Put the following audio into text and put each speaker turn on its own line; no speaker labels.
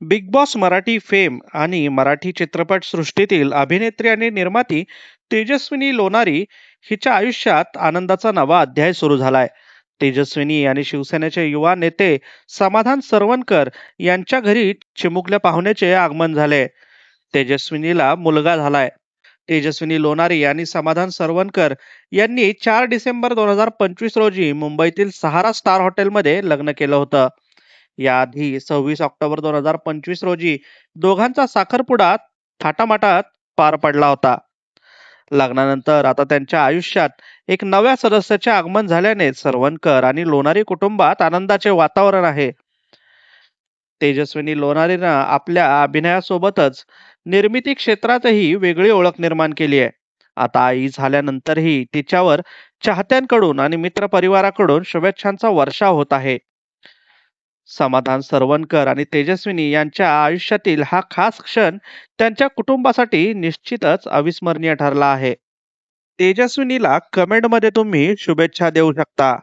Big boss Marathi fame आणि मराठी चित्रपट सृष्टीतील अभिनेत्री आणि निर्माती तेजस्विनी लोणारी हिच्या आयुष्यात आनंदाचा नवा अध्याय सुरू झालाय. तेजस्विनी आणि शिवसेनेचे युवा नेते समाधान सरवणकर यांच्या घरी चिमुकल्या पाहुण्याचे आगमन झाले. तेजस्विनीला मुलगा झालाय. तेजस्विनी लोणारी आणि समाधान सरवणकर यांनी 4 डिसेंबर 2025 रोजी मुंबईतील सहारा स्टार हॉटेलमध्ये लग्न केलं होतं. याआधी 26 ऑक्टोबर 2025 रोजी दोघांचा साखरपुडा थाटामाटात पार पडला होता. लग्नानंतर आता त्यांच्या आयुष्यात एक नव्या सदस्याचे आगमन झाल्याने सरवणकर आणि लोणारी कुटुंबात आनंदाचे वातावरण आहे. तेजस्विनी लोणारीनं आपल्या अभिनयासोबतच निर्मिती क्षेत्रातही वेगळी ओळख निर्माण केली आहे. आता आई झाल्यानंतरही तिच्यावर चाहत्यांकडून आणि मित्रपरिवाराकडून शुभेच्छांचा वर्षाव होत आहे. समाधान सरवणकर आणि तेजस्विनी यांच्या आयुष्यातील हा खास क्षण त्यांच्या कुटुंबासाठी निश्चितच अविस्मरणीय ठरला आहे. तेजस्विनीला कमेंटमध्ये तुम्ही शुभेच्छा देऊ शकता.